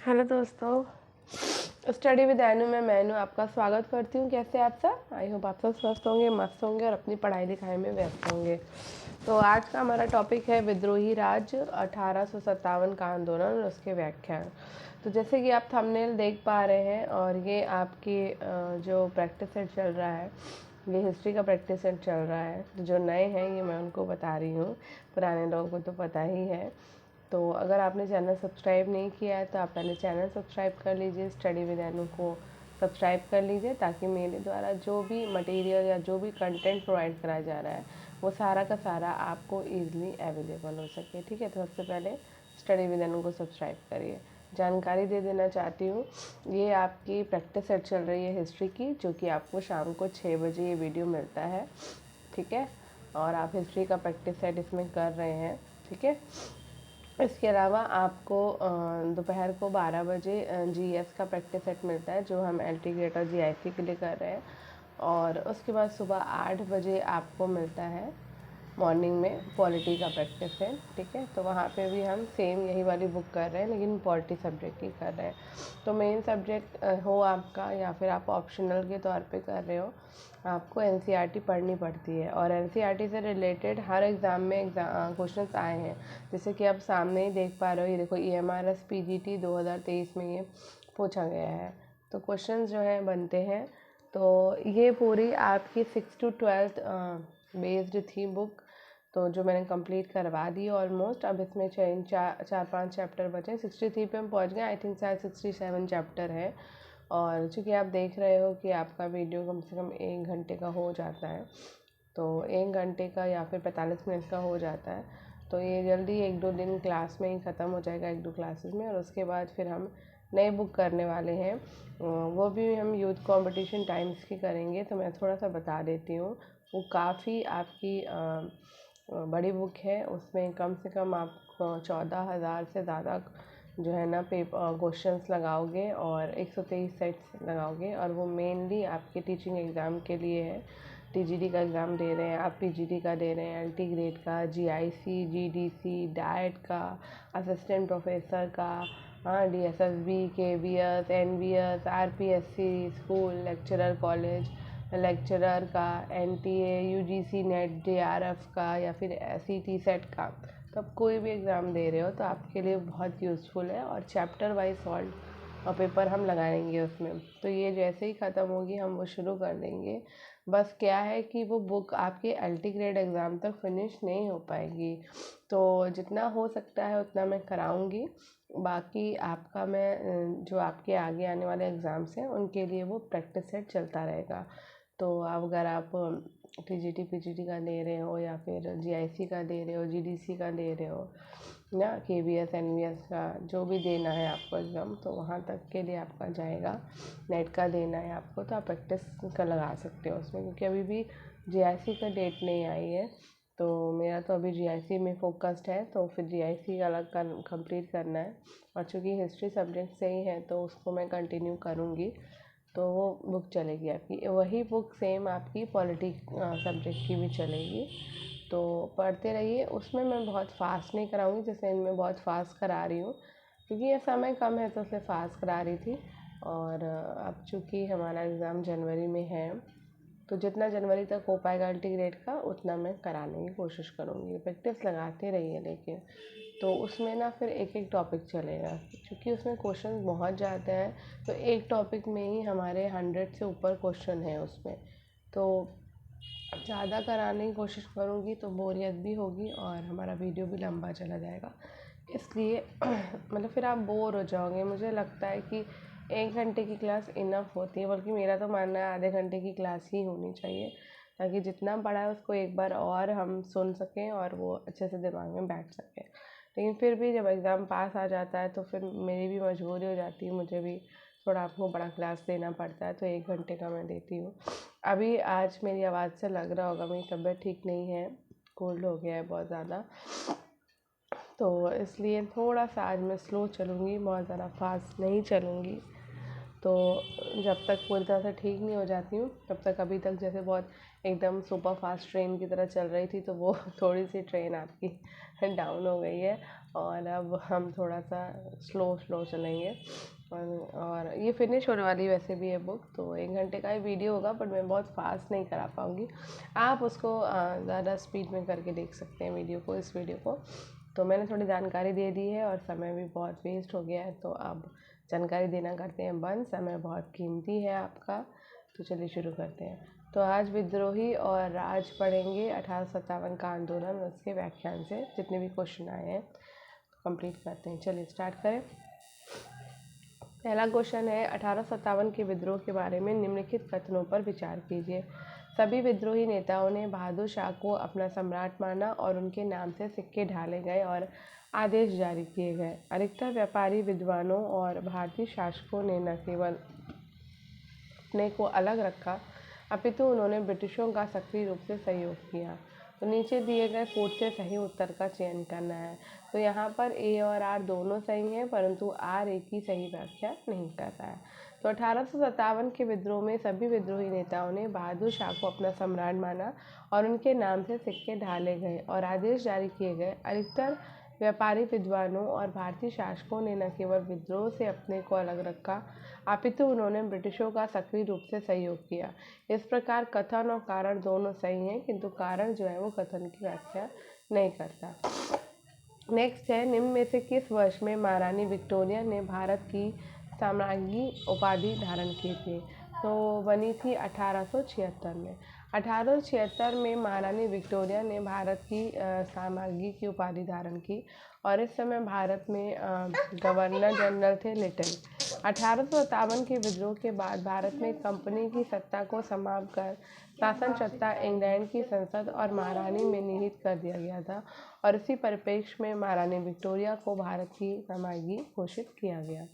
Hello दोस्तों, study with एनु में मैं आपका स्वागत करती हूँ। कैसे आप सब? आई होप आप सब स्वस्थ होंगे, मस्त होंगे और अपनी पढ़ाई लिखाई में व्यस्त होंगे। तो आज का हमारा टॉपिक है विद्रोही राज्य 1857 का आंदोलन और उसके व्याख्यान। तो जैसे कि आप थंबनेल देख पा रहे हैं और ये आपकी जो प्रैक्टिस सेट चल रहा है, ये हिस्ट्री का प्रैक्टिस सेट चल रहा है। तो जो नए हैं ये मैं उनको बता रही हूँ, पुराने लोगों को तो पता ही है। तो अगर आपने चैनल सब्सक्राइब नहीं किया है तो आप पहले चैनल सब्सक्राइब कर लीजिए, स्टडी विद एनु को सब्सक्राइब कर लीजिए, ताकि मेरे द्वारा जो भी मटेरियल या जो भी कंटेंट प्रोवाइड कराया जा रहा है वो सारा का सारा आपको ईजिली अवेलेबल हो सके। ठीक है, तो सबसे पहले स्टडी विद एनु को सब्सक्राइब करिए। जानकारी दे देना चाहती हूँ, ये आपकी प्रैक्टिस सेट चल रही है हिस्ट्री की, जो कि आपको शाम को 6 बजे ये वीडियो मिलता है। ठीक है, और आप हिस्ट्री का प्रैक्टिस सेट इसमें कर रहे हैं। ठीक है, इसके अलावा आपको दोपहर को 12 बजे जीएस का प्रैक्टिस सेट मिलता है, जो हम एलटी ग्रेड और जीआईसी के लिए कर रहे हैं। और उसके बाद सुबह 8 बजे आपको मिलता है मॉर्निंग में पॉलिटी का प्रैक्टिस है। ठीक है, तो वहाँ पे भी हम सेम यही वाली बुक कर रहे हैं, लेकिन पॉलिटी सब्जेक्ट की कर रहे हैं। तो मेन सब्जेक्ट हो आपका या फिर आप ऑप्शनल के तौर पे कर रहे हो, आपको एनसीईआरटी पढ़नी पड़ती है। और एनसीईआरटी से रिलेटेड हर एग्ज़ाम में क्वेश्चंस आए हैं। जैसे कि आप सामने ही देख पा रहे हो, ये देखो EMRS PGT 2023 में ये पूछा गया है। तो क्वेश्चन जो है बनते हैं। तो ये पूरी आपकी 6 to 12th बेस्ड थी बुक, तो जो मैंने कंप्लीट करवा दी ऑलमोस्ट। अब इसमें चार पाँच चैप्टर बचे, 63 पे हम पहुंच गए। आई थिंक शायद 67 चैप्टर है। और चूँकि आप देख रहे हो कि आपका वीडियो कम से कम 1 घंटे का हो जाता है, तो 1 घंटे का या फिर 45 मिनट का हो जाता है, तो ये जल्दी 1-2 दिन क्लास में ही ख़त्म हो जाएगा, 1-2 क्लासेस में। और उसके बाद फिर हम नई बुक करने वाले हैं, वो भी हम यूथ कंपटीशन टाइम्स की करेंगे। तो मैं थोड़ा सा बता देती हूँ, वो काफ़ी आपकी बड़ी बुक है। उसमें कम से कम आप 14,000 से ज़्यादा जो है ना क्वेश्चंस लगाओगे और 123 सेट्स लगाओगे। और वो मेनली आपके टीचिंग एग्ज़ाम के लिए है। टीजीडी का एग्ज़ाम दे रहे हैं आप, पीजीडी का दे रहे हैं, एलटी ग्रेड का, जीआईसी, जीडीसी, डाइट का, असिस्टेंट प्रोफेसर का, हाँ, DSSB, KVS, NVS, RPSC, school lecturer, college lecturer का, एनटीए, यूजीसी नेट, जेआरएफ का, या फिर सीटी सेट का। तो आप कोई भी एग्ज़ाम दे रहे हो तो आपके लिए बहुत यूज़फुल है। और चैप्टर वाइज सॉल्व और पेपर हम लगाएंगे उसमें। तो ये जैसे ही ख़त्म होगी हम वो शुरू कर देंगे। बस क्या है कि वो बुक आपके एलटी ग्रेड एग्ज़ाम तक फिनिश नहीं हो पाएगी, तो जितना हो सकता है उतना मैं कराऊंगी। बाकी आपका मैं जो आपके आगे आने वाले एग्ज़ाम्स हैं उनके लिए वो प्रैक्टिस सेट चलता रहेगा। तो अब अगर आप टीजीटी पीजीटी का दे रहे हो या फिर जीआईसी का दे रहे हो, जीडीसी का दे रहे हो ना, केवीएस एनवीएस का जो भी देना है आपको एग्ज़ाम, तो वहाँ तक के लिए आपका जाएगा। नेट का देना है आपको तो आप प्रैक्टिस का लगा सकते हो उसमें, क्योंकि अभी भी जीआईसी का डेट नहीं आई है। तो मेरा तो अभी जीआईसी में फोकस्ड है, तो फिर जीआईसी अलग कंप्लीट करना है। और चूँकि हिस्ट्री सब्जेक्ट से ही है तो उसको मैं कंटिन्यू करूँगी, तो वो बुक चलेगी आपकी। वही बुक सेम आपकी पॉलिटिक सब्जेक्ट की भी चलेगी। तो पढ़ते रहिए। उसमें मैं बहुत फास्ट नहीं कराऊंगी, जैसे इनमें बहुत फास्ट करा रही हूँ, क्योंकि ये समय कम है तो इसलिए फास्ट करा रही थी। और अब चूँकि हमारा एग्ज़ाम जनवरी में है, तो जितना जनवरी तक हो पाएगा एलटी ग्रेड का उतना मैं कराने की कोशिश करूँगी। प्रैक्टिस लगाते रहिए, लेकिन तो उसमें ना फिर एक एक टॉपिक चलेगा, क्योंकि उसमें क्वेश्चन बहुत जाते हैं। तो एक टॉपिक में ही हमारे 100 से ऊपर क्वेश्चन है उसमें, तो ज़्यादा कराने की कोशिश करूँगी तो बोरियत भी होगी और हमारा वीडियो भी लंबा चला जाएगा। इसलिए मतलब फिर आप बोर हो जाओगे। मुझे लगता है कि 1 घंटे की क्लास इनफ होती है, बल्कि मेरा तो मानना है आधे घंटे की क्लास ही होनी चाहिए, ताकि जितना पढ़ा है उसको एक बार और हम सुन सकें और वो अच्छे से दिमाग में बैठ सके। लेकिन फिर भी जब एग्ज़ाम पास आ जाता है तो फिर मेरी भी मजबूरी हो जाती है, मुझे भी थोड़ा आपको बड़ा क्लास देना पड़ता है, तो 1 घंटे का मैं देती हूँ। अभी आज मेरी आवाज़ से लग रहा होगा मेरी तबीयत ठीक नहीं है, कोल्ड हो गया है बहुत ज़्यादा, तो इसलिए थोड़ा सा आज मैं स्लो चलूँगी, बहुत ज़्यादा फास्ट नहीं चलूँगी। तो जब तक पूरी तरह से ठीक नहीं हो जाती हूँ तब तक अभी तक जैसे बहुत एकदम सुपर फास्ट ट्रेन की तरह चल रही थी, तो वो थोड़ी सी ट्रेन आपकी डाउन हो गई है और अब हम थोड़ा सा स्लो स्लो चलेंगे। और ये फिनिश होने वाली वैसे भी है बुक, तो 1 घंटे का ही वीडियो होगा, बट मैं बहुत फास्ट नहीं करा पाऊँगी। आप उसको ज़्यादा स्पीड में करके देख सकते हैं वीडियो को, इस वीडियो को। तो मैंने थोड़ी जानकारी दे दी है और समय भी बहुत वेस्ट हो गया है, तो अब जानकारी देना करते हैं बंद। समय बहुत कीमती है आपका। तो चलिए शुरू करते हैं। तो आज विद्रोही और राज पढ़ेंगे 1857 का आंदोलन, उसके व्याख्यान से जितने भी क्वेश्चन आए हैं कंप्लीट करते हैं। चलिए स्टार्ट करें। पहला क्वेश्चन है 1857 के विद्रोह के बारे में निम्नलिखित कथनों पर विचार कीजिए। सभी विद्रोही नेताओं ने बहादुर शाह को अपना सम्राट माना और उनके नाम से सिक्के ढाले गए और आदेश जारी किए गए। अधिकतर व्यापारी विद्वानों और भारतीय शासकों ने न केवल अपने को अलग रखा, अपितु उन्होंने ब्रिटिशों का सक्रिय रूप से सहयोग किया। तो नीचे दिए गए कोड से सही उत्तर का चयन करना है। तो यहाँ पर ए और आर दोनों सही हैं, परंतु आर ए की सही व्याख्या नहीं कर रहा है। तो 1857 के विद्रोह में सभी विद्रोही नेताओं ने बहादुर शाह को अपना सम्राट माना और उनके नाम से सिक्के ढाले गए और आदेश जारी किए गए। अधिकतर व्यापारी विद्वानों और भारतीय शासकों ने न केवल विद्रोह से अपने को अलग रखा, अपितु उन्होंने ब्रिटिशों का सक्रिय रूप से सहयोग किया। इस प्रकार कथन और कारण दोनों सही हैं, किंतु कारण जो है वो कथन की व्याख्या नहीं करता। नेक्स्ट है, निम्न में से किस वर्ष में महारानी विक्टोरिया ने भारत की साम्राज्ञी उपाधि धारण की थी? तो बनी थी 1876 में। 1876 में महारानी विक्टोरिया ने भारत की साम्राज्ञी की उपाधि धारण की और इस समय भारत में गवर्नर जनरल थे लिटिल। 1857 के विद्रोह के बाद भारत में कंपनी की सत्ता को समाप्त कर शासन सत्ता इंग्लैंड की संसद और महारानी में निहित कर दिया गया था और इसी परिप्रेक्ष्य में महारानी विक्टोरिया को भारत की साम्राज्ञी घोषित किया गया।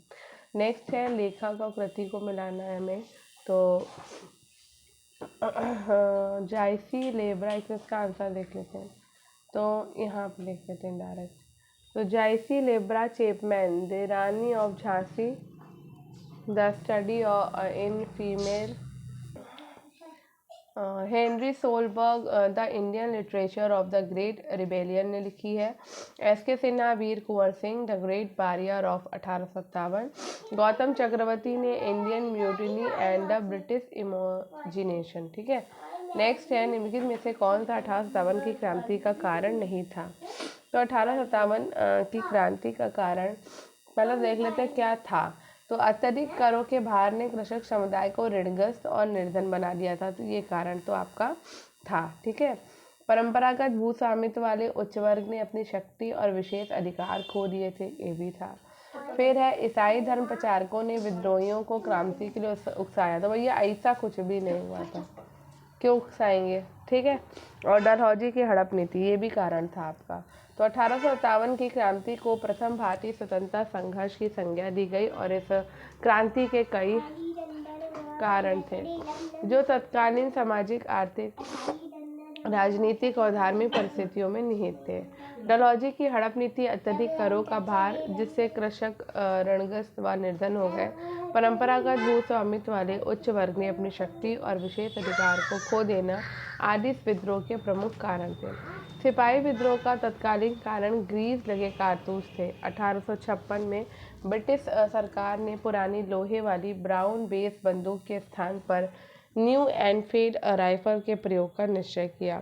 नेक्स्ट है, लेखक और कृति को मिलाना है हमें। तो जायसी लेब्रा, इसका आंसर देख लेते हैं। तो यहाँ पर देख लेते हैं डायरेक्ट। तो Joyce Lebra Chapman, the Rani of Jhansi, the study in female, Henry Solberg, the Indian literature of the great rebellion ने लिखी है। S K Sinha, Veer Kunwar Singh, the great barrier of 1857। Gautam Chakravarti ने Indian mutiny and the British imagination. ठीक है। Next है, निम्नलिखित में से कौन सा 1857 की क्रांति का कारण नहीं था? तो 1857 की क्रांति का कारण पहले देख लेते हैं क्या था। तो अत्यधिक करों के भार ने कृषक समुदाय को ऋणग्रस्त और निर्धन बना दिया था, तो ये कारण तो आपका था। ठीक है। परंपरागत भू स्वामित्व वाले उच्च वर्ग ने अपनी शक्ति और विशेष अधिकार खो दिए थे, ये भी था। फिर है, ईसाई धर्म प्रचारकों ने विद्रोहियों को क्रांति के लिए उकसाया था। भैया ऐसा कुछ भी नहीं हुआ था, क्यों उकसाएंगे? ठीक है। और डलहौजी की हड़प नीति, ये भी कारण था आपका। तो 1857 की क्रांति को प्रथम भारतीय स्वतंत्रता संघर्ष की संज्ञा दी गई और इस क्रांति के कई कारण थे जो तत्कालीन सामाजिक, आर्थिक, राजनीतिक और धार्मिक परिस्थितियों में निहित थे। डलहौजी की हड़प नीति, अत्यधिक करों का भार जिससे कृषक ऋणग्रस्त व निर्धन हो गए, परंपरागत भू स्वामित्व वाले उच्च वर्ग ने अपनी शक्ति और विशेष अधिकार को खो देना आदि इस विद्रोह के प्रमुख कारण थे। सिपाही विद्रोह का तत्कालीन कारण ग्रीस लगे कारतूस थे। 1856 में ब्रिटिश सरकार ने पुरानी लोहे वाली ब्राउन बेस बंदूक के स्थान पर न्यू एनफील्ड राइफल के प्रयोग का निश्चय किया।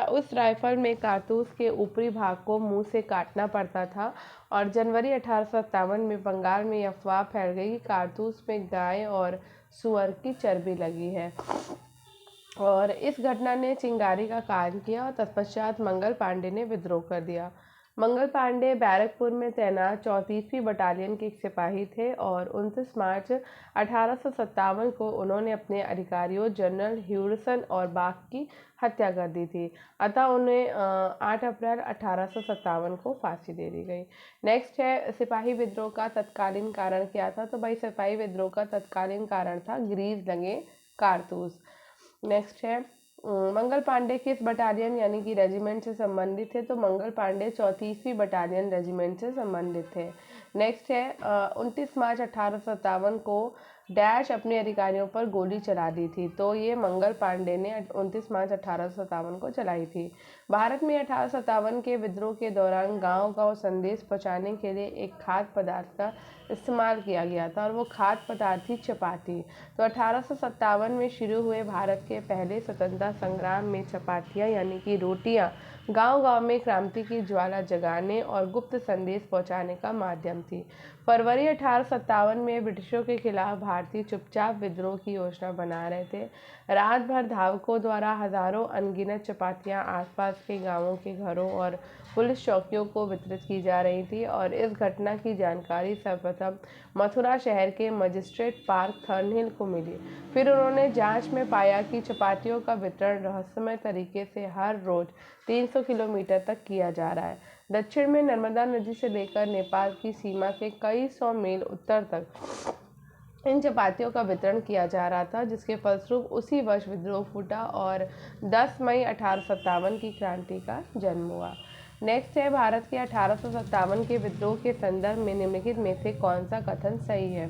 उस राइफल में कारतूस के ऊपरी भाग को मुंह से काटना पड़ता था और जनवरी 1857 में बंगाल में अफवाह फैल गई कि कारतूस में गाय और सुअर की चर्बी लगी है और इस घटना ने चिंगारी का कारण किया और तत्पश्चात मंगल पांडे ने विद्रोह कर दिया। मंगल पांडे बैरकपुर में तैनात 34वीं बटालियन के एक सिपाही थे और 29 मार्च 1857 को उन्होंने अपने अधिकारियों जनरल ह्यूडसन और बाग की हत्या कर दी थी। अतः उन्हें 8 अप्रैल 1857 को फांसी दे दी गई। नेक्स्ट है, सिपाही विद्रोह का तत्कालीन कारण क्या था? तो भाई सिपाही विद्रोह का तत्कालीन कारण था ग्रीस लगे कारतूस। नेक्स्ट है, मंगल पांडे किस बटालियन यानी कि रेजिमेंट से संबंधित थे? तो मंगल पांडे 34वीं बटालियन रेजिमेंट से संबंधित थे। नेक्स्ट है 29 मार्च 1857 को डैश अपने अधिकारियों पर गोली चला दी थी। तो ये मंगल पांडे ने 29 मार्च 1857 को चलाई थी। भारत में 1857 के विद्रोह के दौरान गांव-गांव संदेश पहुंचाने के लिए एक खाद्य पदार्थ का इस्तेमाल किया गया था और वो खाद्य पदार्थ थी चपाती। तो 1857 में शुरू हुए भारत के पहले स्वतंत्रता संग्राम में चपातियाँ यानी कि रोटियाँ गांव-गांव में क्रांति की ज्वाला जगाने और गुप्त संदेश पहुंचाने का माध्यम थी। फरवरी 1857 में ब्रिटिशों के खिलाफ भारतीय चुपचाप विद्रोह की योजना बना रहे थे। रात भर धावकों द्वारा हजारों अनगिनत चपातियां आसपास के गांवों के घरों और पुलिस चौकियों को वितरित की जा रही थी और इस घटना की जानकारी सर्वप्रथम मथुरा शहर के मजिस्ट्रेट पार्क थर्नहिल को मिली। फिर उन्होंने जांच में पाया कि चपातियों का वितरण रहस्यमय तरीके से हर रोज 300 किलोमीटर तक किया जा रहा है। दक्षिण में नर्मदा नदी से लेकर नेपाल की सीमा के कई सौ मील उत्तर तक इन चपातियों का वितरण किया जा रहा था, जिसके फलस्वरूप उसी वर्ष विद्रोह फूटा और 10 मई 1857 की क्रांति का जन्म हुआ। नेक्स्ट है भारत के 1857 के विद्रोह के संदर्भ में निम्नलिखित में से कौन सा कथन सही है।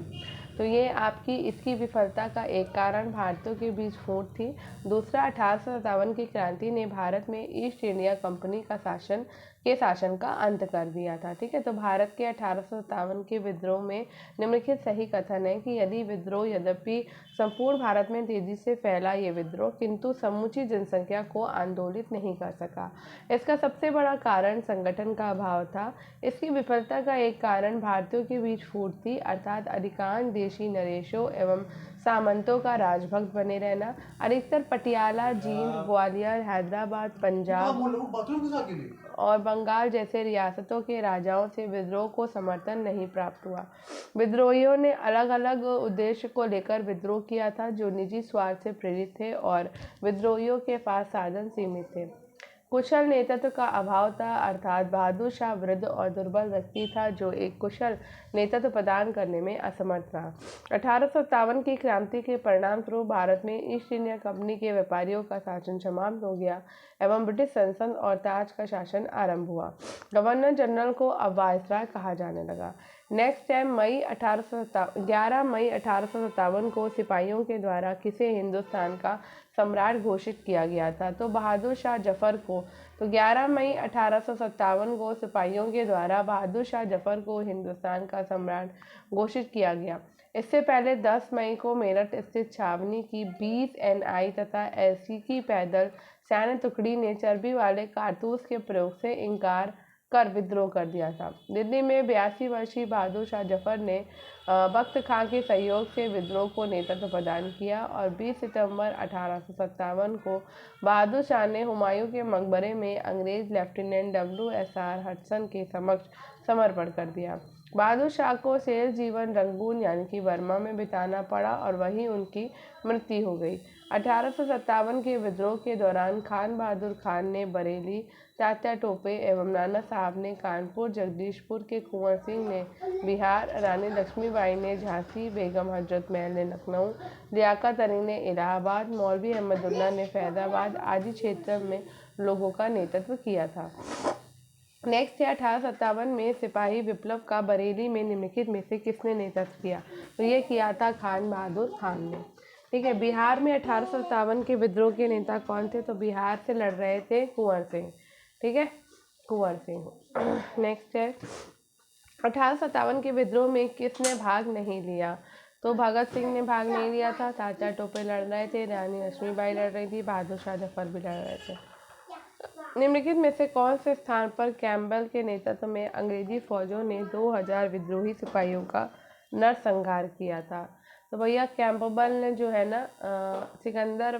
तो ये आपकी इसकी विफलता का एक कारण भारतीयों के बीच फूट थी। दूसरा, 1857 की क्रांति ने भारत में ईस्ट इंडिया कंपनी का शासन का अंत कर दिया था। ठीक है, तो भारत के 1857 के विद्रोह में निम्नलिखित सही कथन है कि यद्यपि संपूर्ण भारत में तेजी से फैला ये विद्रोह किंतु समूची जनसंख्या को आंदोलित नहीं कर सका। इसका सबसे बड़ा कारण संगठन का अभाव था। इसकी विफलता का एक कारण भारतीयों के बीच फूट थी, अर्थात अधिकांश देशी नरेशों एवं सामंतों का राजभक्त बने रहना। अधिकतर पटियाला, जींद, ग्वालियर, हैदराबाद, पंजाब और बंगाल जैसे रियासतों के राजाओं से विद्रोह को समर्थन नहीं प्राप्त हुआ। विद्रोहियों ने अलग अलग उद्देश्य को लेकर विद्रोह किया था, जो निजी स्वार्थ से प्रेरित थे और विद्रोहियों के पास साधन सीमित थे। कुशल नेतृत्व का अभाव था, अर्थात बहादुर शाह वृद्ध और दुर्बल व्यक्ति था जो एक कुशल नेतृत्व प्रदान करने में असमर्थ रहा। 1857 की क्रांति के परिणाम स्वरूप भारत में ईस्ट इंडिया कंपनी के व्यापारियों का शासन समाप्त हो गया एवं ब्रिटिश संसद और ताज का शासन आरंभ हुआ। गवर्नर जनरल को अब वायसराय कहा जाने लगा। नेक्स्ट है 11 मई 1857 को सिपाहियों के द्वारा किसे हिंदुस्तान का सम्राट घोषित किया गया था। तो बहादुर शाह जफर को। तो 11 मई 1857 को सिपाहियों के द्वारा बहादुर शाह जफर को हिंदुस्तान का सम्राट घोषित किया गया। इससे पहले 10 मई को मेरठ स्थित छावनी की 20 NI तथा SC की पैदल सैन्य टुकड़ी ने चर्बी वाले कारतूस के प्रयोग से इनकार कर विद्रोह कर दिया था। दिल्ली में 82 वर्षीय बहादुर शाह जफर ने बख्त खां के सहयोग से विद्रोह को नेतृत्व प्रदान किया और 20 सितंबर 1857 को बहादुर शाह ने हुमायूं के मकबरे में अंग्रेज लेफ्टिनेंट WSR हडसन के समक्ष समर्पण कर दिया। बहादुर शाह को शेष जीवन रंगून यानी कि बर्मा में बिताना पड़ा और वहीं उनकी मृत्यु हो गई। 1857 के विद्रोह के दौरान खान बहादुर खान ने बरेली, तात्या टोपे एवं नाना साहब ने कानपुर, जगदीशपुर के कुंवर सिंह ने बिहार, रानी लक्ष्मीबाई ने झांसी, बेगम हजरत महल ने लखनऊ, लियाकत अली ने इलाहाबाद, मौलवी अहमदुल्ला ने फैजाबाद आदि क्षेत्र में लोगों का नेतृत्व किया था। नेक्स्ट है 1857 में सिपाही विप्लव का बरेली में निम्नलिखित में से किसने नेतृत्व किया। तो ये किया था खान बहादुर खान ने। ठीक है, बिहार में 1857 के विद्रोह के नेता कौन थे। तो बिहार से लड़ रहे थे कुंवर सिंह। ठीक है, कुंवर सिंह। नेक्स्ट है 1857 के विद्रोह में किसने भाग नहीं लिया। तो भगत सिंह ने भाग नहीं लिया था, तात्या टोपे लड़ रहे थे, रानी लक्ष्मीबाई लड़ रही थी, बहादुर शाह जफर भी लड़ रहे थे। निम्नलिखित में से कौन से स्थान पर कैम्पबेल के नेतृत्व में अंग्रेजी फौजों ने 2000 विद्रोही सिपाहियों का नरसंहार किया था। तो भैया कैम्पबेल ने जो है ना सिकंदर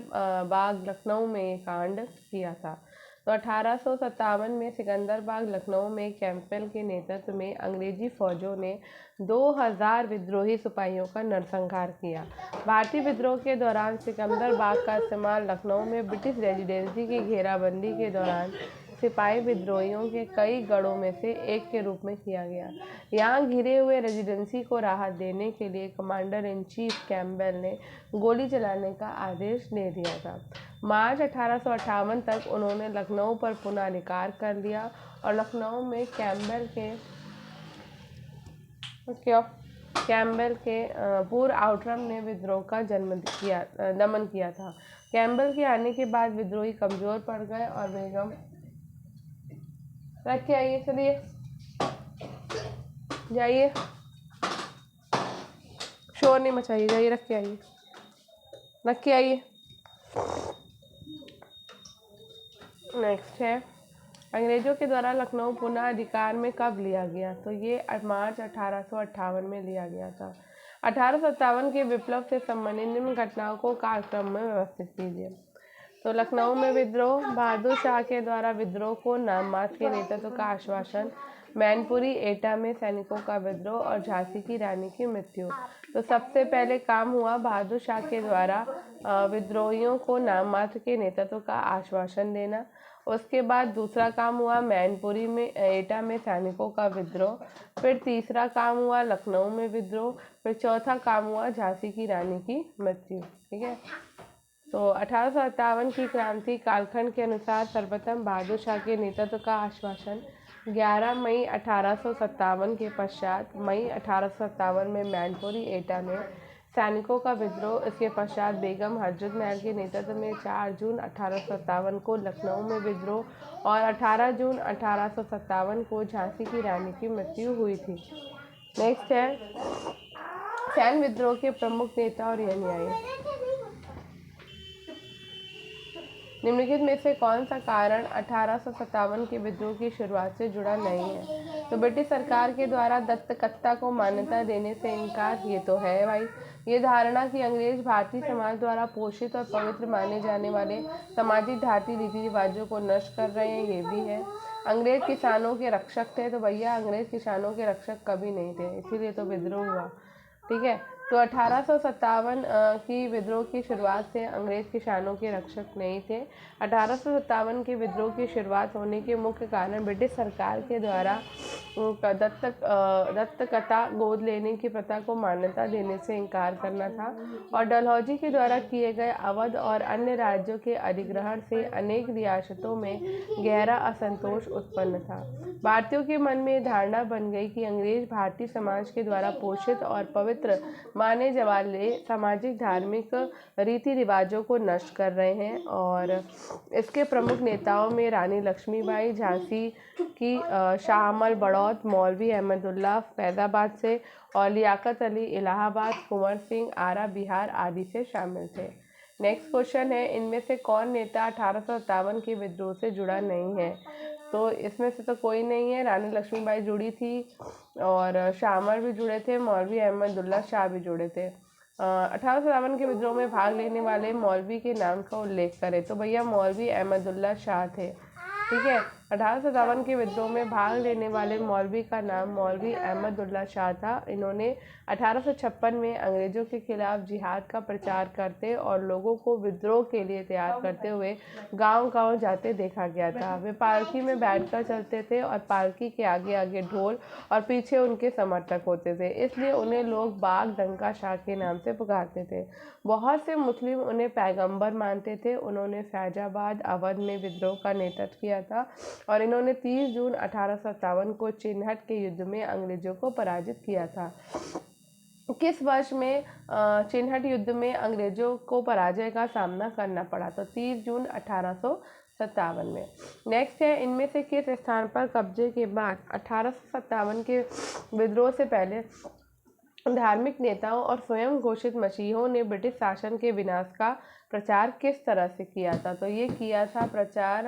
बाग लखनऊ में कांड किया था। तो 1857 में सिकंदर बाग लखनऊ में कैम्पबेल के नेतृत्व में अंग्रेजी फौजों ने 2000 विद्रोही सिपाहियों का नरसंहार किया। भारतीय विद्रोह के दौरान सिकंदर बाग का इस्तेमाल लखनऊ में ब्रिटिश रेजिडेंसी की घेराबंदी के दौरान सिपाही विद्रोहियों के कई गढ़ों में से एक के रूप में किया गया। यहाँ घिरे हुए रेजिडेंसी को राहत देने के लिए कमांडर इन चीफ कैम्पबेल ने गोली चलाने का आदेश दे दिया था। मार्च 1858 तक उन्होंने लखनऊ पर पुनः अधिकार कर लिया और लखनऊ में कैम्पबेल के ओके। कैम्पबेल के पूर्व आउटरम ने विद्रोह का दमन किया था। कैम्पबेल के आने के बाद विद्रोही कमजोर पड़ गए और बेगम रख के आइए, चलिए जाइए, शोर नहीं मचाइए, जाइए रख के आइए, रख के आइए। नेक्स्ट है, अंग्रेजों के द्वारा लखनऊ पुनः अधिकार में कब लिया गया? तो ये मार्च 1858 में लिया गया था। 1857 के विप्लव से संबंधित निम्न घटनाओं को कालक्रम में व्यवस्थित कीजिए। तो लखनऊ में विद्रोह, बहादुर शाह के द्वारा विद्रोह को नाम मात्र के नेतृत्व का आश्वासन, मैनपुरी एटा में सैनिकों का विद्रोह और झांसी की रानी की मृत्यु। तो सबसे पहले काम हुआ बहादुर शाह के द्वारा विद्रोहियों को नाम मात्र के नेतृत्व का आश्वासन देना। उसके बाद दूसरा काम हुआ मैनपुरी में एटा में सैनिकों का विद्रोह। फिर तीसरा काम हुआ लखनऊ में विद्रोह। फिर चौथा काम हुआ झांसी की रानी की मृत्यु। ठीक है। तो 1857 की क्रांति कालखंड के अनुसार सर्वप्रथम बहादुर शाह के नेतृत्व का आश्वासन, 11 मई 1857 के पश्चात मई 1857 में मैनपुरी एटा में सैनिकों का विद्रोह। इसके पश्चात बेगम हजरत महल के नेतृत्व में 4 जून 1857 को लखनऊ में विद्रोह और 18 जून 1857 को झांसी की रानी की मृत्यु हुई थी। नेक्स्ट है, सैन्य विद्रोह के प्रमुख नेता और अनुयायी। निम्नलिखित में से कौन सा कारण 1857 के विद्रोह की शुरुआत से जुड़ा नहीं है? तो ब्रिटिश सरकार के द्वारा दत्तकत्ता को मान्यता देने से इनकार। ये तो है भाई, ये धारणा कि अंग्रेज भारतीय समाज द्वारा पोषित और पवित्र माने जाने वाले सामाजिक ढांची रीति रिवाजों को नष्ट कर रहे हैं, ये भी है। अंग्रेज किसानों के रक्षक थे, तो भैया अंग्रेज किसानों के रक्षक कभी नहीं थे, इसीलिए तो विद्रोह हुआ। ठीक है। तो 1857 की विद्रोह की शुरुआत से अंग्रेज किसानों के रक्षक नहीं थे। 1857 के विद्रोह की शुरुआत होने के मुख्य कारण ब्रिटिश सरकार के द्वारा दत्तकता गोद लेने की प्रथा को मान्यता देने से इनकार करना था और डलहौजी के द्वारा किए गए अवध और अन्य राज्यों के अधिग्रहण से अनेक रियासतों में गहरा असंतोष उत्पन्न था। भारतीयों के मन में धारणा बन गई कि अंग्रेज भारतीय समाज के द्वारा पोषित और पवित्र माने जाने वाले सामाजिक धार्मिक रीति रिवाजों को नष्ट कर रहे हैं। और इसके प्रमुख नेताओं में रानी लक्ष्मीबाई झांसी की, शाह आलम बड़ौत, मौलवी अहमदुल्ला फैजाबाद से और लियाकत अली इलाहाबाद, कुंवर सिंह आरा बिहार आदि से शामिल थे। नेक्स्ट क्वेश्चन है, इनमें से कौन नेता 1857 के विद्रोह से जुड़ा नहीं है? तो इसमें से तो कोई नहीं है। रानी लक्ष्मीबाई जुड़ी थी और शाह भी जुड़े थे, मौलवी अहमदुल्ला शाह भी जुड़े थे। 1857 के विद्रोह में भाग लेने वाले मौलवी के नाम का उल्लेख करें, तो भैया मौलवी अहमदुल्ला शाह थे। ठीक है। 1857 के विद्रोह में भाग लेने वाले मौलवी का नाम मौलवी अहमदुल्ला शाह था। इन्होंने 1856 में अंग्रेज़ों के खिलाफ जिहाद का प्रचार करते और लोगों को विद्रोह के लिए तैयार करते हुए गांव-गांव जाते देखा गया था। वे पालकी में बैठकर चलते थे और पालकी के आगे आगे ढोल और पीछे उनके समर्थक होते थे, इसलिए उन्हें लोग बाग डंका शाह के नाम से पुकारते थे। बहुत से मुस्लिम उन्हें पैगंबर मानते थे। उन्होंने फैजाबाद अवध में विद्रोह का नेतृत्व किया था और इन्होंने 30 जून 1857 को चिन्हट के युद्ध में अंग्रेजों को पराजित किया था। किस वर्ष में चिन्हट युद्ध में अंग्रेजों को पराजय का सामना करना पड़ा? तो 30 जून 1857 में। नेक्स्ट है, इनमें से किस स्थान पर कब्जे के बाद 1857 के विद्रोह से पहले धार्मिक नेताओं और स्वयं घोषित मसीहों ने ब्रिटिश शासन के विनाश का प्रचार किस तरह से किया था? तो ये किया था प्रचार,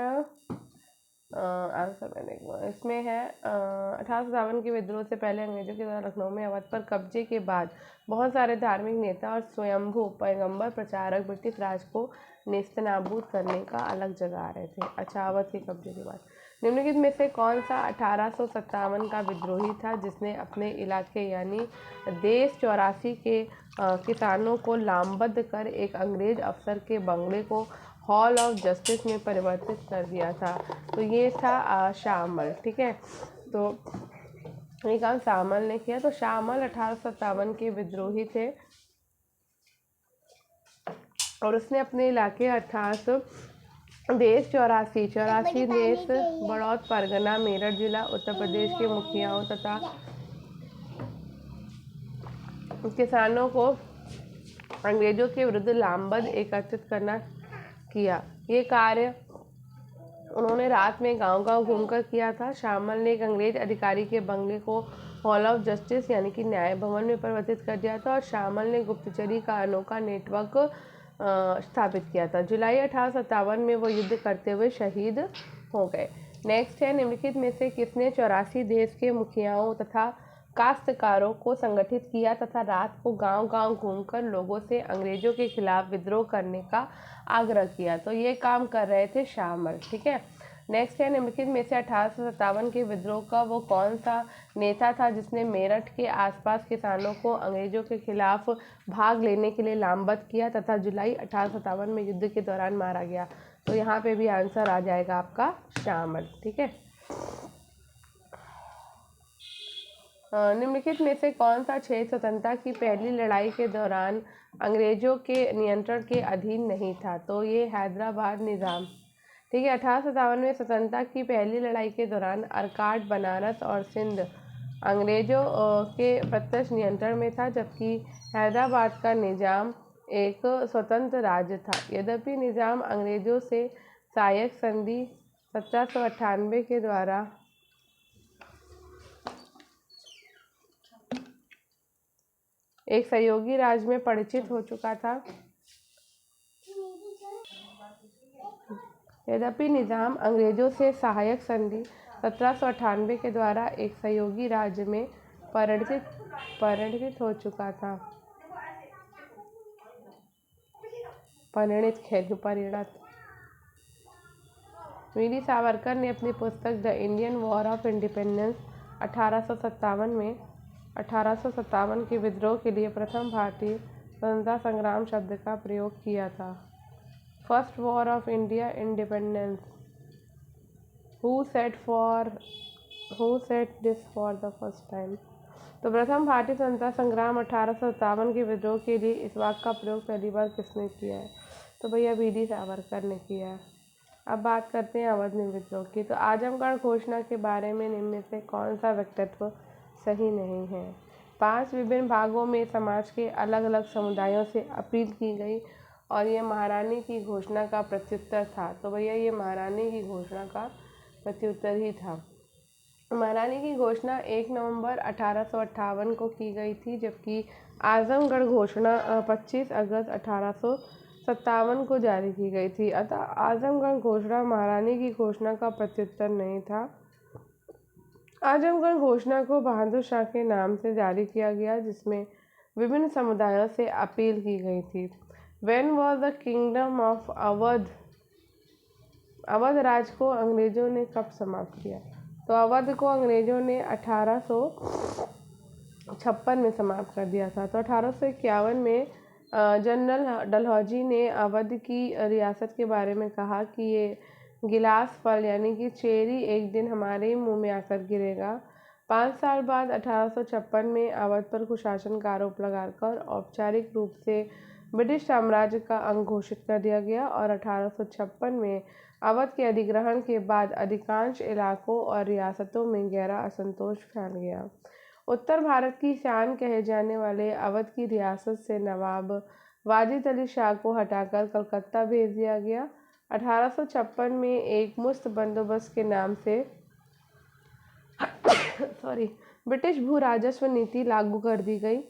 आंसर मैंने इसमें है 1857 के विद्रोह से पहले अंग्रेजों के द्वारा लखनऊ में अवध पर कब्जे के बाद बहुत सारे धार्मिक नेता और स्वयंभू पैगंबर प्रचारक ब्रिटिश राज को नेस्तनाबूद करने का अलग जगह रहे थे। अच्छा, अवध के कब्जे के बाद निम्नलिखित में से कौन सा 1857 का विद्रोही था जिसने अपने इलाके यानी देश 84 के किसानों को लामबंद कर एक अंग्रेज अफसर के बंगले को हॉल ऑफ जस्टिस में परिवर्तित कर दिया था? तो ये था शाह आलम। ठीक है। तो ये काम शाह आलम ने किया। तो शाह आलम 1857 के विद्रोही थे और उसने अपने इलाके अर्थात देश 84 देश बड़ौद परगना मेरठ जिला उत्तर प्रदेश के मुखियाओं तथा किसानों को अंग्रेजों के विरुद्ध लामबंद एकत्रित करना किया। ये कार्य उन्होंने रात में गांव-गांव घूमकर किया था। शामल ने एक अंग्रेज अधिकारी के बंगले को हॉल ऑफ जस्टिस यानी कि न्याय भवन में परिवर्तित कर दिया था और शामल ने गुप्तचरी का अनोखा नेटवर्क स्थापित किया था। जुलाई 1857 में वो युद्ध करते हुए शहीद हो गए। नेक्स्ट है, निम्नलिखित में से किसने 84 देश के मुखियाओं तथा काश्तकारों को संगठित किया तथा रात को गांव-गांव घूमकर लोगों से अंग्रेजों के खिलाफ विद्रोह करने का आग्रह किया? तो ये काम कर रहे थे शामल। ठीक है। नेक्स्ट है, निम्नलिखित में से 1857 के विद्रोह का वो कौन सा नेता था जिसने मेरठ के आसपास किसानों को अंग्रेजों के खिलाफ भाग लेने के लिए लामबंद किया तथा जुलाई 1857 में युद्ध के दौरान मारा गया? तो यहाँ पे भी आंसर आ जाएगा आपका शामल। ठीक है। निम्नलिखित में से कौन सा क्षेत्र स्वतंत्रता की पहली लड़ाई के दौरान अंग्रेजों के नियंत्रण के अधीन नहीं था? तो ये हैदराबाद निज़ाम। ठीक है। 1857 में स्वतंत्रता की पहली लड़ाई के दौरान अर्काट, बनारस और सिंध अंग्रेजों के प्रत्यक्ष नियंत्रण में था, जबकि हैदराबाद का निज़ाम एक स्वतंत्र राज्य था। यद्यपि निज़ाम अंग्रेजों से सहायक संधि 1798 के द्वारा एक सहयोगी राज्य में परिचित हो चुका था। यद्यपि निज़ाम अंग्रेजों से सहायक संधि 1798 के द्वारा एक सहयोगी राज्य में परिणित हो चुका था। परिणत। वीर सावरकर ने अपनी पुस्तक the Indian war of independence 1857 के विद्रोह के लिए प्रथम भारतीय स्वतंत्रता संग्राम शब्द का प्रयोग किया था। First war of India independence. Who said this for the first time? तो प्रथम भारतीय स्वतंत्रता संग्राम 1857 के विद्रोह के लिए इस वाक्य का प्रयोग पहली बार किसने किया है? तो भैया वीर सावरकर ने किया है। अब बात करते हैं अवध में विद्रोह की। तो आजमगढ़ घोषणा के बारे में निम्न में से कौन सा वक्तव्य सही नहीं है? 5 विभिन्न भागों में समाज के अलग अलग समुदायों से अपील की गई और ये महारानी की घोषणा का प्रत्युत्तर था। तो भैया ये महारानी की घोषणा का प्रत्युत्तर ही था। महारानी की घोषणा 1 नवंबर 1858 को की गई थी, जबकि आजमगढ़ घोषणा 25 अगस्त 1857 को जारी की गई थी। अतः आजमगढ़ घोषणा महारानी की घोषणा का प्रत्युत्तर नहीं था। आजमगढ़ घोषणा को बहादुर शाह के नाम से जारी किया गया, जिसमें विभिन्न समुदायों से अपील की गई थी। When was the kingdom of Awadh? Awadh राज को अंग्रेजों ने कब समाप्त किया? तो अवध को अंग्रेजों ने 1856 में समाप्त कर दिया था। तो 1851 में जनरल डलहौजी ने अवध की रियासत के बारे में कहा कि ये गिलास फल यानी कि चेरी एक दिन हमारे ही मुंह में आकर गिरेगा। 5 साल बाद 1856 में अवध पर कुशासन का आरोप लगाकर औपचारिक रूप से ब्रिटिश साम्राज्य का अंग घोषित कर दिया गया और 1856 में अवध के अधिग्रहण के बाद अधिकांश इलाकों और रियासतों में गहरा असंतोष फैल गया। उत्तर भारत की शान कहे जाने वाले अवध की रियासत से नवाब वाजिद अली शाह को हटाकर कलकत्ता भेज दिया गया। 1856 में एक मुफ्त बंदोबस्त के नाम से ब्रिटिश भू राजस्व नीति लागू कर दी गई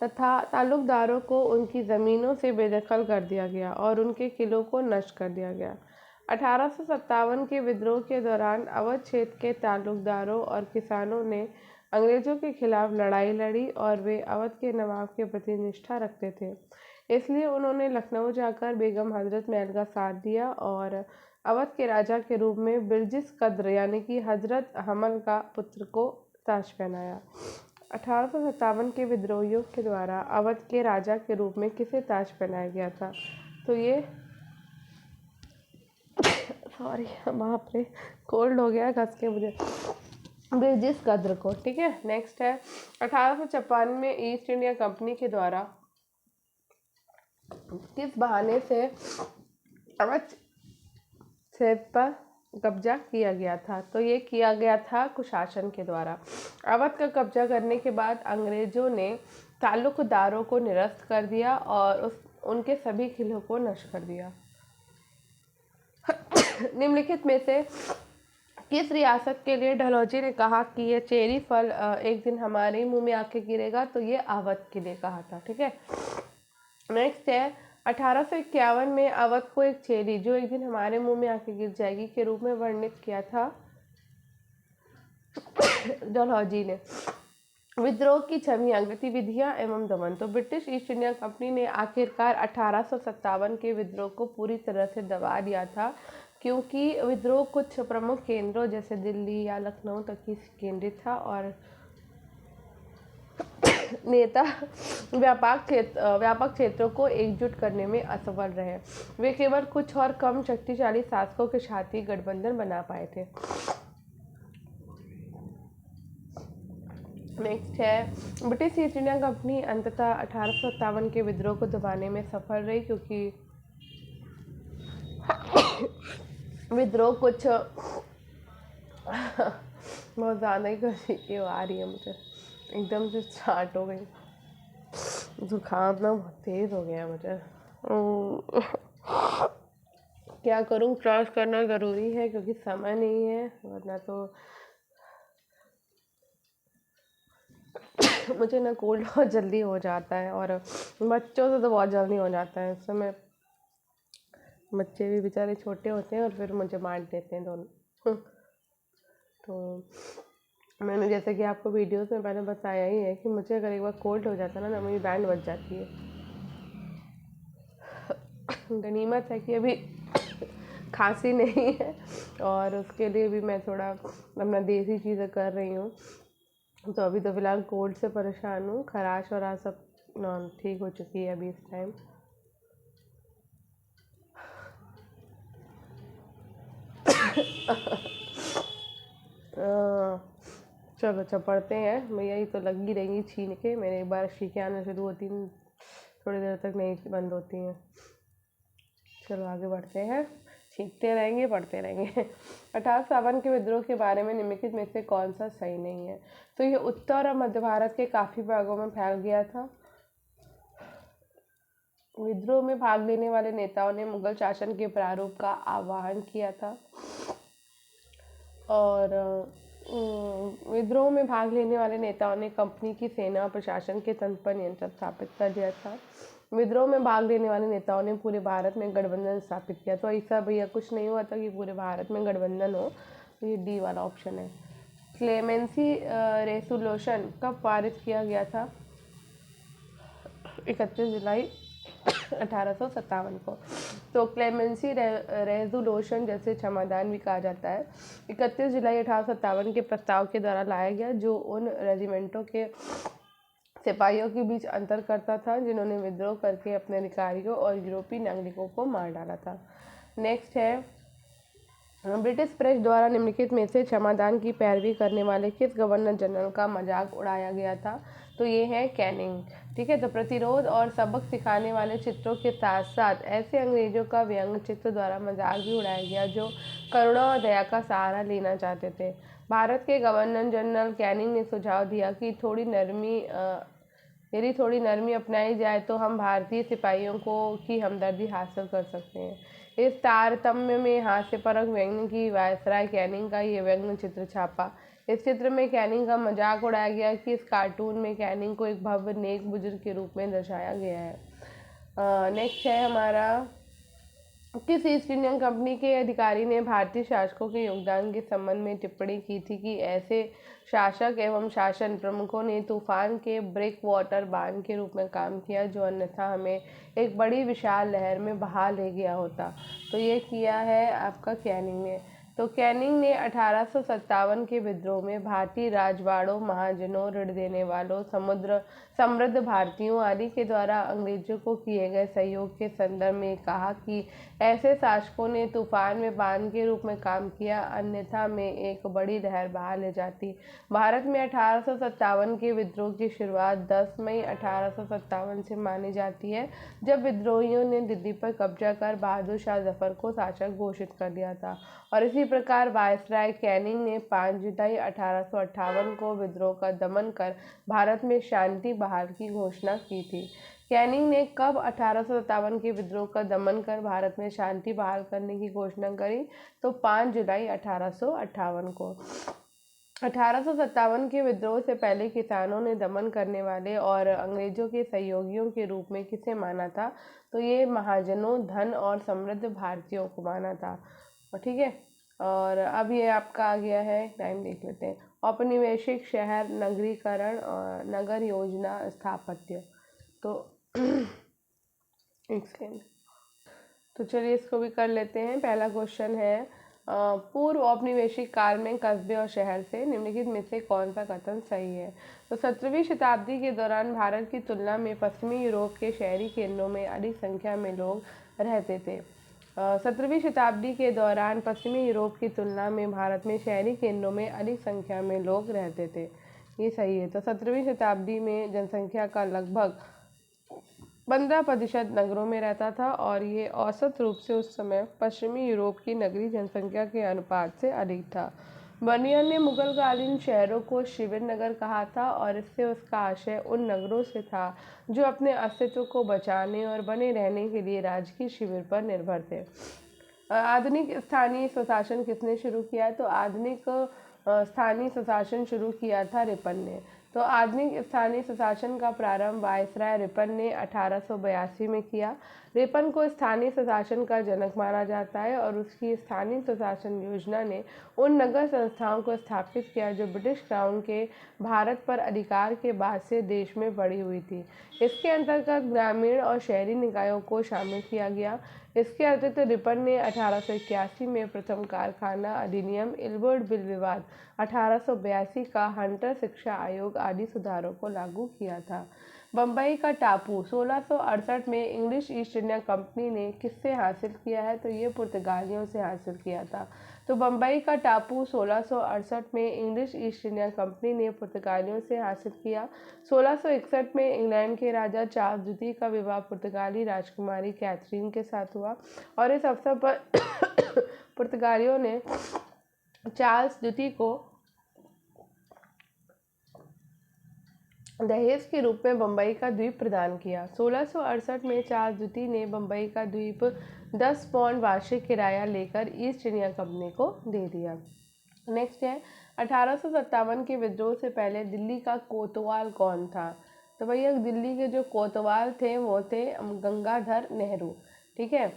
तथा तालुकदारों को उनकी ज़मीनों से बेदखल कर दिया गया और उनके किलों को नष्ट कर दिया गया। 1857 के विद्रोह के दौरान अवध क्षेत्र के तालुकदारों और किसानों ने अंग्रेज़ों के खिलाफ लड़ाई लड़ी और वे अवध के नवाब के प्रति निष्ठा रखते थे, इसलिए उन्होंने लखनऊ जाकर बेगम हजरत महल का साथ दिया और अवध के राजा के रूप में बिरजिस कद्र यानी कि हजरत हमल का पुत्र को ताज पहनाया। 1857 के विद्रोहियों के द्वारा अवध के राजा के रूप में किसे ताज पहनाया गया था? तो ये बाप रे कोल्ड हो गया घस के मुझे। बिरजिस कद्र को। ठीक है। नेक्स्ट है 1856 में ईस्ट इंडिया कंपनी के द्वारा किस बहाने से अवध क्षेत्र पर कब्जा किया गया था? तो ये किया गया था कुशासन के द्वारा। अवध का कब्जा करने के बाद अंग्रेजों ने ताल्लुकदारों को निरस्त कर दिया और उनके सभी किलों को नष्ट कर दिया। निम्नलिखित में से किस रियासत के लिए डलहौजी ने कहा कि ये चेरी फल एक दिन हमारे मुंह में आके गिरेगा? तो ये अवध के लिए कहा था। ठीक है, नेक्स्ट है 1851 में अवध को एक चेरी जो एक दिन हमारे मुंह में आके गिर जाएगी के रूप में वर्णित किया था डलहौजी ने। विद्रोह की छवियां, गतिविधियां एवं दमन। तो ब्रिटिश ईस्ट इंडिया कंपनी ने आखिरकार 1857 के विद्रोह को पूरी तरह से दबा दिया था, क्योंकि विद्रोह कुछ प्रमुख केंद्रों जैसे दिल्ली या लखनऊ तक ही केंद्रित था और नेता व्यापक क्षेत्रों को एकजुट करने में असफल रहे। वे केवल कुछ और कम शक्तिशाली शासकों के साथ ही गठबंधन बना पाए थे। नेक्स्ट है ब्रिटिश ईस्ट इंडिया कंपनी अंततः 1857 के विद्रोह को दबाने में सफल रही, क्योंकि विद्रोह कुछ बहुत ज़्यादा ही गर्मी आ रही है, मुझे एकदम से स्टार्ट हो गई, जुकाम ना बहुत तेज़ हो गया मुझे। क्या करूं, क्रॉस करना ज़रूरी है क्योंकि समय नहीं है, वरना तो मुझे ना कोल्ड बहुत जल्दी हो जाता है और बच्चों से तो बहुत जल्दी हो जाता है। इस समय बच्चे भी बेचारे छोटे होते हैं और फिर मुझे बांट देते हैं दोनों। तो मैंने जैसे कि आपको वीडियोस में पहले बताया ही है कि मुझे अगर एक बार कोल्ड हो जाता है ना मेरी बैंड बज जाती है। गनीमत है कि अभी खांसी नहीं है और उसके लिए भी मैं थोड़ा अपना देसी चीज़ें कर रही हूँ। तो अभी तो फ़िलहाल कोल्ड से परेशान हूँ, खराश और सब नॉन ठीक हो चुकी है अभी इस टाइम। चलो अच्छा पढ़ते हैं, भैया ये तो लगी रहेंगी छीन के, मेरे एक बार छींकें आना शुरू होती हैं थोड़ी देर तक नहीं बंद होती हैं। चलो आगे बढ़ते हैं, छींकते रहेंगे पढ़ते रहेंगे। 1857 के विद्रोह के बारे में निम्नलिखित में से कौन सा सही नहीं है? तो ये उत्तर और मध्य भारत के काफ़ी भागों में फैल गया था। विद्रोह में भाग लेने वाले नेताओं ने मुगल शासन के प्रारूप का आह्वान किया था और विद्रोह में भाग लेने वाले नेताओं ने कंपनी की सेना और प्रशासन के तंत्र पर नियंत्रण स्थापित कर दिया था। विद्रोह में भाग लेने वाले नेताओं ने पूरे भारत में गठबंधन स्थापित किया। तो ऐसा भैया कुछ नहीं हुआ था कि पूरे भारत में गठबंधन हो, तो ये डी वाला ऑप्शन है। क्लेमेंसी रेसोल्यूशन कब पारित किया गया था? 31 जुलाई 1857 को। तो क्लेमेंसी रेजोल्यूशन जैसे क्षमादान भी कहा जाता है, 31 जुलाई 1857 के प्रस्ताव के द्वारा लाया गया, जो उन रेजिमेंटों के सिपाहियों के बीच अंतर करता था जिन्होंने विद्रोह करके अपने अधिकारियों और यूरोपीय नागरिकों को मार डाला था। नेक्स्ट है ब्रिटिश प्रेस द्वारा निम्नलिखित में से क्षमादान की पैरवी करने वाले किस गवर्नर जनरल का मजाक उड़ाया गया था? तो ये है कैनिंग। ठीक है, तो प्रतिरोध और सबक सिखाने वाले चित्रों के साथ साथ ऐसे अंग्रेजों का व्यंग चित्र द्वारा मजाक भी उड़ाया गया जो करुणा और दया का सहारा लेना चाहते थे। भारत के गवर्नर जनरल कैनिंग ने सुझाव दिया कि यदि थोड़ी नरमी अपनाई जाए तो हम भारतीय सिपाहियों की हमदर्दी हासिल कर सकते हैं। इस तारतम्य में हास्यपरक व्यंग्य की वायसराय कैनिंग का ये व्यंग्य चित्र छापा। इस चित्र में कैनिंग का मजाक उड़ाया गया कि इस कार्टून में कैनिंग को एक भव्य नेक बुजुर्ग के रूप में दर्शाया गया है। नेक्स्ट है हमारा, किस ईस्ट इंडियन कंपनी के अधिकारी ने भारतीय शासकों के योगदान के संबंध में टिप्पणी की थी कि ऐसे शासक एवं शासन प्रमुखों ने तूफान के ब्रेक वाटर बांध के रूप में काम किया जो अन्यथा हमें एक बड़ी विशाल लहर में बहा ले गया होता? तो ये किया है आपका कैनिंग ने। तो कैनिंग ने 1857 के विद्रोह में भारतीय राजवाड़ों, महाजनों, ऋण देने वालों, समृद्ध भारतीयों आदि के द्वारा अंग्रेजों को किए गए सहयोग के संदर्भ में कहा कि ऐसे शासकों ने तूफान में बांध के रूप में काम किया, अन्यथा में एक बड़ी लहर बहा ले जाती। भारत में 1857 के विद्रोह की शुरुआत 10 मई 1857 से मानी जाती है, जब विद्रोहियों ने दिल्ली पर कब्जा कर बहादुर शाह जफर को शासक घोषित कर दिया था और इसी प्रकार वायसराय कैनिंग ने 5 जुलाई 1858 को विद्रोह का दमन कर भारत में शांति बहाल की घोषणा की थी। कैनिंग ने कब 1857 के विद्रोह का दमन कर भारत में शांति बहाल करने की घोषणा करी? तो 5 जुलाई 1858 को। 1857 के विद्रोह से पहले किसानों ने दमन करने वाले और अंग्रेजों के सहयोगियों के रूप में किसे माना था? तो ये महाजनों, धन और समृद्ध भारतीयों को माना था। ठीक है, और अब ये आपका आ गया है, टाइम देख लेते हैं। औपनिवेशिक शहर नगरीकरण और नगर योजना स्थापत्य। तो एक सेकेंड, तो चलिए इसको भी कर लेते हैं। पहला क्वेश्चन है, पूर्व औपनिवेशिक काल में कस्बे और शहर से निम्नलिखित में से कौन सा कथन सही है? तो 17वीं शताब्दी के दौरान भारत की तुलना में पश्चिमी यूरोप के शहरी केंद्रों में अधिक संख्या में लोग रहते थे। 17वीं शताब्दी के दौरान पश्चिमी यूरोप की तुलना में भारत में शहरी केंद्रों में अधिक संख्या में लोग रहते थे। ये सही है। तो 17वीं शताब्दी में जनसंख्या का लगभग 15% नगरों में रहता था और ये औसत रूप से उस समय पश्चिमी यूरोप की नगरीय जनसंख्या के अनुपात से अधिक था। बर्नियर ने मुगलकालीन शहरों को शिविर नगर कहा था और इससे उसका आशय उन नगरों से था जो अपने अस्तित्व को बचाने और बने रहने के लिए राजकीय शिविर पर निर्भर थे। आधुनिक स्थानीय स्वशासन किसने शुरू किया? तो आधुनिक स्थानीय स्वशासन शुरू किया था रिपन ने। तो आधुनिक स्थानीय स्वशासन का प्रारंभ वायसराय रिपन ने 1882 में किया। रिपन को स्थानीय स्वशासन का जनक माना जाता है और उसकी स्थानीय स्वशासन योजना ने उन नगर संस्थाओं को स्थापित किया जो ब्रिटिश क्राउन के भारत पर अधिकार के बाद से देश में बढ़ी हुई थी। इसके अंतर्गत ग्रामीण और शहरी निकायों को शामिल किया गया। इसके अतिरिक्त रिपन ने 1881 में प्रथम कारखाना अधिनियम, इल्बर्ट बिल विवाद, 1882 का हंटर शिक्षा आयोग आदि सुधारों को लागू किया था। बम्बई का टापू 1668 में इंग्लिश ईस्ट इंडिया कंपनी ने किससे हासिल किया है? तो ये पुर्तगालियों से हासिल किया था। तो बम्बई का टापू 1668 में इंग्लिश ईस्ट इंडिया कंपनी ने पुर्तगालियों से हासिल किया। 1661 में इंग्लैंड के राजा चार्ल्स द्वितीय का विवाह पुर्तगाली राजकुमारी कैथरीन के साथ हुआ और इस अवसर पर पुर्तगालियों ने चार्ल्स द्वितीय को दहेज के रूप में बम्बई का द्वीप प्रदान किया। 1668 में चार्ल्स द्वितीय ने बम्बई का द्वीप 10 पाउंड वार्षिक किराया लेकर ईस्ट इंडिया कंपनी को दे दिया। नेक्स्ट है, 1857 के विद्रोह से पहले दिल्ली का कोतवाल कौन था? तो भैया दिल्ली के जो कोतवाल थे वो थे गंगाधर नेहरू। ठीक है,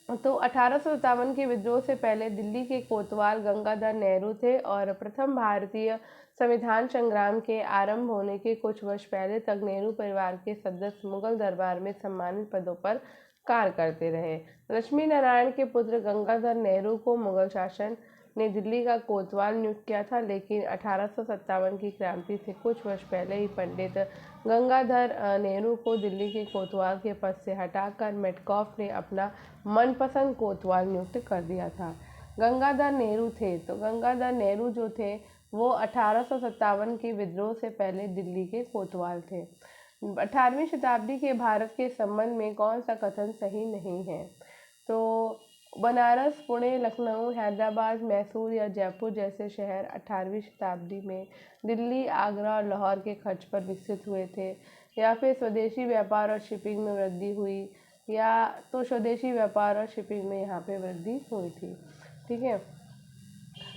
तो 1857 के विद्रोह से पहले दिल्ली के कोतवाल गंगाधर नेहरू थे और प्रथम भारतीय संविधान संग्राम के आरंभ होने के कुछ वर्ष पहले तक नेहरू परिवार के सदस्य मुगल दरबार में सम्मानित पदों पर कार्य करते रहे। लक्ष्मी नारायण के पुत्र गंगाधर नेहरू को मुगल शासन ने दिल्ली का कोतवाल नियुक्त किया था, लेकिन 1857 की क्रांति से कुछ वर्ष पहले ही पंडित गंगाधर नेहरू को दिल्ली के कोतवाल के पद से हटाकर मेटकॉफ ने अपना मनपसंद कोतवाल नियुक्त कर दिया था। गंगाधर नेहरू थे, तो गंगाधर नेहरू जो थे वो 1857 के विद्रोह से पहले दिल्ली के कोतवाल थे। 18वीं शताब्दी के भारत के संबंध में कौन सा कथन सही नहीं है? तो बनारस, पुणे, लखनऊ, हैदराबाद, मैसूर या जयपुर जैसे शहर 18वीं शताब्दी में दिल्ली, आगरा और लाहौर के खर्च पर विकसित हुए थे, या फिर स्वदेशी व्यापार और शिपिंग में वृद्धि हुई, या तो स्वदेशी व्यापार और शिपिंग में यहाँ पे वृद्धि हुई थी। ठीक है,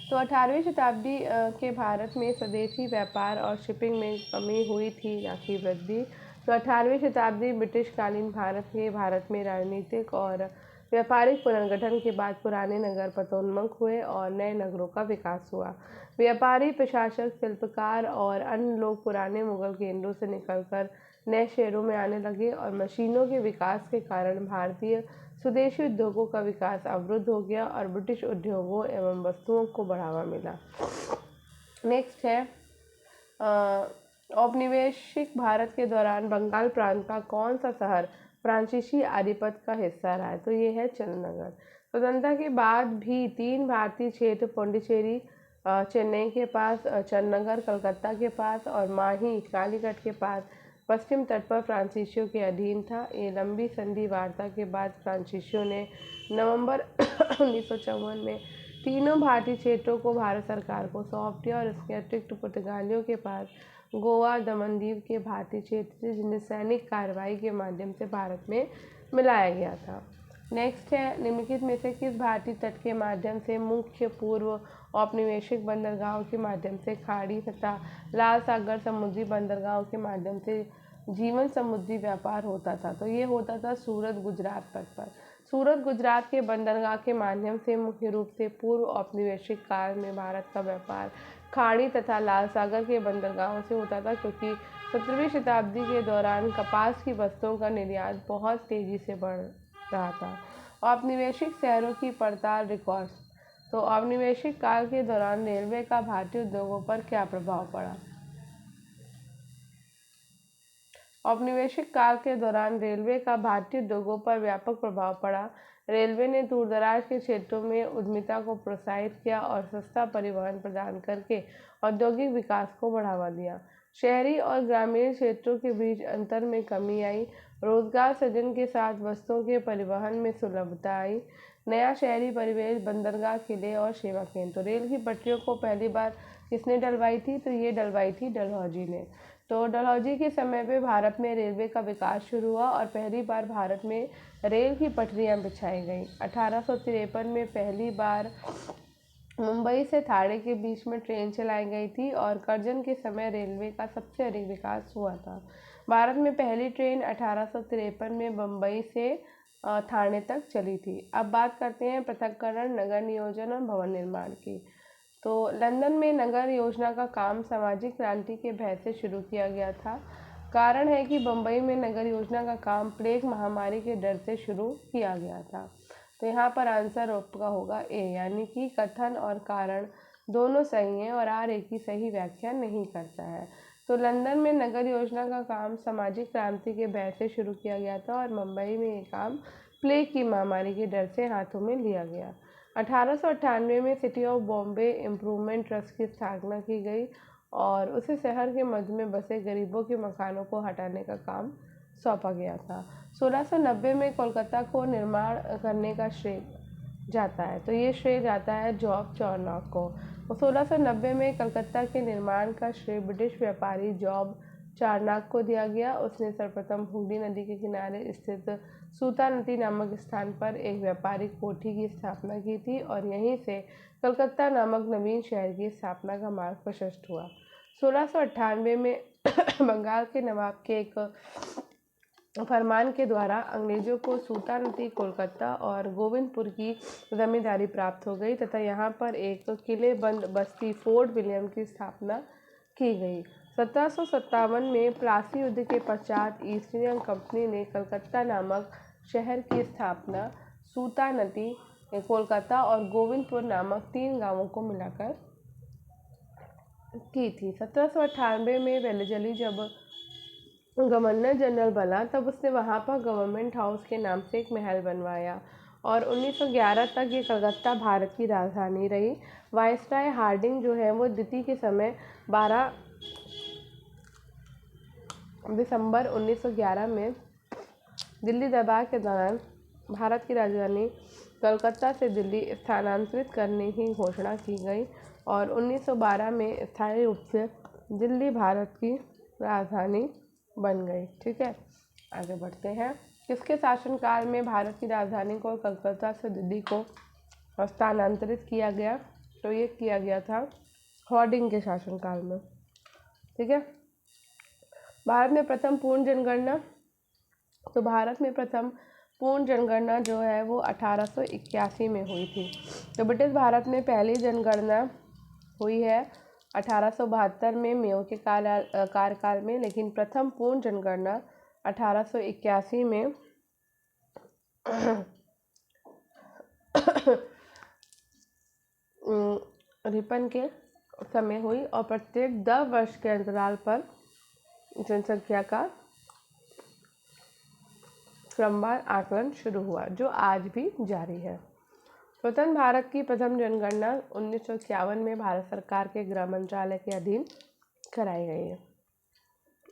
तो 18वीं शताब्दी के भारत में स्वदेशी व्यापार और शिपिंग में कमी हुई थी, ना कि वृद्धि। तो 18वीं शताब्दी ब्रिटिशकालीन भारत में राजनीतिक और व्यापारिक पुनर्गठन के बाद पुराने नगर पतोन्मुख हुए और नए नगरों का विकास हुआ। व्यापारी, प्रशासक, शिल्पकार और अन्य लोग पुराने मुगल केंद्रों से निकलकर नए शहरों में आने लगे और मशीनों के विकास के कारण भारतीय स्वदेशी उद्योगों का विकास अवरुद्ध हो गया और ब्रिटिश उद्योगों एवं वस्तुओं को बढ़ावा मिला। नेक्स्ट है, औपनिवेशिक भारत के दौरान बंगाल प्रांत का कौन सा शहर फ्रांसीसी आधिपत्य का हिस्सा रहा है? तो ये है चंदनगर। स्वतंत्रता के बाद भी 3 भारतीय क्षेत्र पौंडीचेरी चेन्नई के पास, चंदनगर कलकत्ता के पास और माही कालीकट के पास पश्चिम तट पर फ्रांसीसियों के अधीन था। ये लंबी संधि वार्ता के बाद फ्रांसीसियों ने नवंबर 1954 में तीनों भारतीय क्षेत्रों को भारत सरकार को सौंप दिया और इसके अतिरिक्त पुर्तगालियों के पास गोवा दमनदीव के भारतीय क्षेत्र थे, जिन्हें सैनिक कार्रवाई के माध्यम से भारत में मिलाया गया था। नेक्स्ट है, निम्नलिखित में से किस भारतीय तट के माध्यम से मुख्य पूर्व औपनिवेशिक बंदरगाहों के माध्यम से खाड़ी तथा लाल सागर समुद्री बंदरगाहों के माध्यम से जीवन समुद्री व्यापार होता था? तो ये होता था सूरत गुजरात तट पर। सूरत गुजरात के बंदरगाह के माध्यम से मुख्य रूप से पूर्व औपनिवेशिक काल में भारत का व्यापार खाड़ी तथा लाल सागर के बंदरगाहों से होता था, क्योंकि 17वीं शताब्दी के दौरान कपास की वस्तुओं का निर्यात बहुत तेजी से बढ़ रहा था। औपनिवेशिक शहरों की पड़ताल रिकॉर्ड्स। तो औपनिवेशिक काल के दौरान रेलवे का भारतीय उद्योगों पर क्या प्रभाव पड़ा? औपनिवेशिक काल के दौरान रेलवे का भारतीय उद्योगों पर व्यापक प्रभाव पड़ा। रेलवे ने दूरदराज के क्षेत्रों में उद्यमिता को प्रोत्साहित किया और सस्ता परिवहन प्रदान करके औद्योगिक विकास को बढ़ावा दिया। शहरी और ग्रामीण क्षेत्रों के बीच अंतर में कमी आई। रोजगार सृजन के साथ वस्तुओं के परिवहन में सुलभता आई। नया शहरी परिवेश, बंदरगाह, किले और सेवा केंद्र। तो रेल की पटरियों को पहली बार किसने डलवाई थी? तो ये डलवाई थी डलहौजी ने। तो डलहौजी के समय पे भारत में रेलवे का विकास शुरू हुआ और पहली बार भारत में रेल की पटरियां बिछाई गई। 1853 में पहली बार मुंबई से थाने के बीच में ट्रेन चलाई गई थी और करजन के समय रेलवे का सबसे अधिक विकास हुआ था। भारत में पहली ट्रेन 1853 में मुंबई से थाने तक चली थी। अब बात करते हैं पृथक्करण, नगर नियोजन और भवन निर्माण की। तो लंदन में नगर योजना का काम सामाजिक क्रांति के भय से शुरू किया गया था। कारण है कि बम्बई में नगर योजना का काम प्लेग महामारी के डर से शुरू किया गया था। तो यहाँ पर आंसर आपका होगा ए, यानी कि कथन और कारण दोनों सही हैं और आर एक की सही व्याख्या नहीं करता है। तो लंदन में नगर योजना का काम सामाजिक क्रांति के भय से शुरू किया गया था और मुंबई में ये काम प्लेग की महामारी के डर से हाथों में लिया गया। 1898 में city of Bombay improvement trust की स्थापना की गई और उसे शहर के मध्य में बसे गरीबों के मकानों को हटाने का काम सौंपा गया था। 1690 में कोलकाता को निर्माण करने का श्रेय जाता है, तो ये श्रेय जाता है जॉब चार्नॉक को। 1690 में कलकत्ता के निर्माण का श्रेय ब्रिटिश व्यापारी जॉब चार्नॉक को दिया गया। उसने सर्वप्रथम हुगली नदी के किनारे स्थित सूता नदी नामक स्थान पर एक व्यापारिक कोठी की स्थापना की थी और यहीं से कलकत्ता नामक नवीन शहर की स्थापना का मार्ग प्रशस्त हुआ। 1698 में बंगाल के नवाब के एक फरमान के द्वारा अंग्रेजों को सूता नदी, कोलकाता और गोविंदपुर की जमींदारी प्राप्त हो गई तथा यहाँ पर एक किलेबंद बस्ती फोर्ट विलियम की स्थापना की गई। 1757 में प्लासी युद्ध के पश्चात ईस्ट इंडिया कंपनी ने कलकत्ता नामक शहर की स्थापना सूता नदी, कोलकाता और गोविंदपुर नामक 3 गांवों को मिलाकर की थी। 1798 में वेलेजली जब गवर्नर जनरल बना तब उसने वहाँ पर गवर्नमेंट हाउस के नाम से एक महल बनवाया और 1911 तक ये कलकत्ता भारत की राजधानी रही। वायसराय हार्डिंग जो है वो द्वितीय के समय 12 दिसंबर 1911 में दिल्ली दरबार के दौरान भारत की राजधानी कलकत्ता से दिल्ली स्थानांतरित करने की घोषणा की गई और 1912 में स्थायी रूप से दिल्ली भारत की राजधानी बन गई। ठीक है, आगे बढ़ते हैं। किसके शासनकाल में भारत की राजधानी को कलकत्ता से दिल्ली को स्थानांतरित किया गया? तो ये किया गया था हार्डिंग के शासनकाल में। ठीक है, भारत में प्रथम पूर्ण जनगणना, तो भारत में प्रथम पूर्ण जनगणना जो है वो 1881 में हुई थी। तो ब्रिटिश भारत में पहली जनगणना हुई है 1872 में मेयो के कार्यकाल में, लेकिन प्रथम पूर्ण जनगणना 1881 में रिपन के समय हुई और प्रत्येक 10 वर्ष के अंतराल पर जनसंख्या का क्रमवार आकलन शुरू हुआ, जो आज भी जारी है। स्वतंत्र भारत की प्रथम जनगणना 1951 में भारत सरकार के गृह मंत्रालय के अधीन कराई गई है।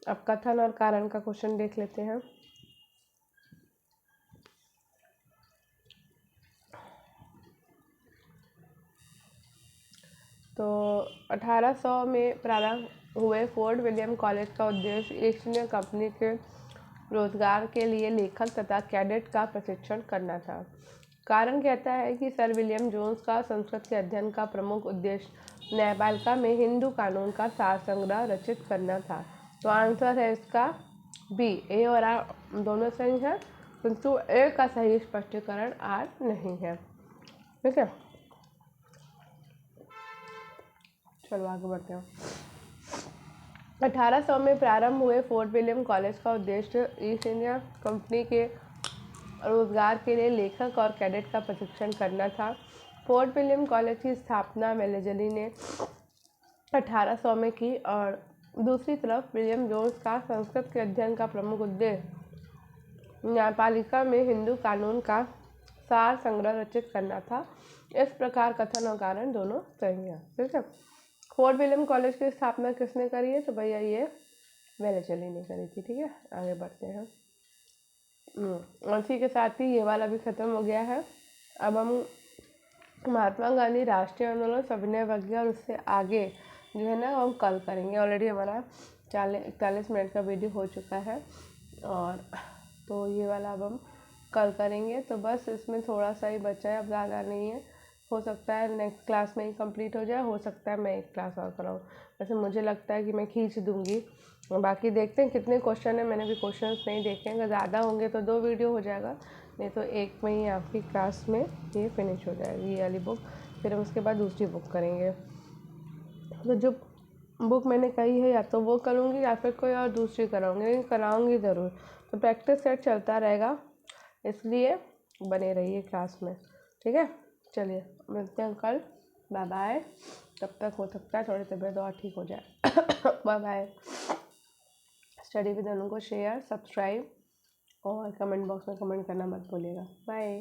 अब कथन और कारण का क्वेश्चन देख लेते हैं। तो 1800 में प्रारंभ हुए फोर्ट विलियम कॉलेज का उद्देश्य ईस्ट इंडिया कंपनी के रोजगार के लिए लेखक तथा कैडेट का प्रशिक्षण करना था। कारण कहता है कि सर विलियम जोन्स का संस्कृत के अध्ययन का प्रमुख उद्देश्य न्यायपालिका में हिंदू कानून का सार संग्रह रचित करना था। तो आंसर है इसका बी। ए और आर दोनों सही है, किंतु ए का सही स्पष्टीकरण आर नहीं है। ठीक है, चलो आगे बढ़ते हैं। 1800 में प्रारंभ हुए फोर्ट विलियम कॉलेज का उद्देश्य ईस्ट इंडिया कंपनी के रोजगार के लिए लेखक और कैडेट का प्रशिक्षण करना था। फोर्ट विलियम कॉलेज की स्थापना वेलेजली ने 1800 में की और दूसरी तरफ विलियम जोन्स का संस्कृत के अध्ययन का प्रमुख उद्देश्य न्यायपालिका में हिंदू कानून का सार संग्रह रचित करना था। इस प्रकार कथन और कारण दोनों सही हैं। ठीक है, फोर्ट विलियम कॉलेज की स्थापना किसने करी है? तो भैया ये वेलेजली ने करी थी। ठीक है, आगे बढ़ते हैं। और इसी के साथ ही ये वाला भी ख़त्म हो गया है। अब हम महात्मा गांधी राष्ट्रीय आंदोलन सविनय अवज्ञा और उससे आगे जो है ना हम कल करेंगे। ऑलरेडी हमारा 41 मिनट का वीडियो हो चुका है और तो ये वाला अब हम कल करेंगे। तो बस इसमें थोड़ा सा ही बचा है, अब ज़्यादा नहीं है। हो सकता है नेक्स्ट क्लास में ही कंप्लीट हो जाए, हो सकता है मैं एक क्लास और कराऊँ। वैसे मुझे लगता है कि मैं खींच दूँगी। बाकी देखते हैं कितने क्वेश्चन है, मैंने भी क्वेश्चंस नहीं देखे हैं। अगर ज़्यादा होंगे तो 2 वीडियो हो जाएगा, नहीं तो एक में ही आपकी क्लास में ये फिनिश हो जाएगी ये वाली बुक। फिर हम उसके बाद दूसरी बुक करेंगे। तो जो बुक मैंने कही है या तो वो करूँगी या फिर कोई और दूसरी कराऊँगी, लेकिन कराऊँगी ज़रूर। तो प्रैक्टिस सेट चलता रहेगा, इसलिए बने रहिए क्लास में। ठीक है, चलिए मिलते हैं कल। Bye bye. तब तक हो सकता है थोड़ी तबीयत और ठीक हो जाए। Bye bye. Study with Anu को शेयर, सब्सक्राइब और कमेंट बॉक्स में कमेंट करना मत भूलिएगा। बाय।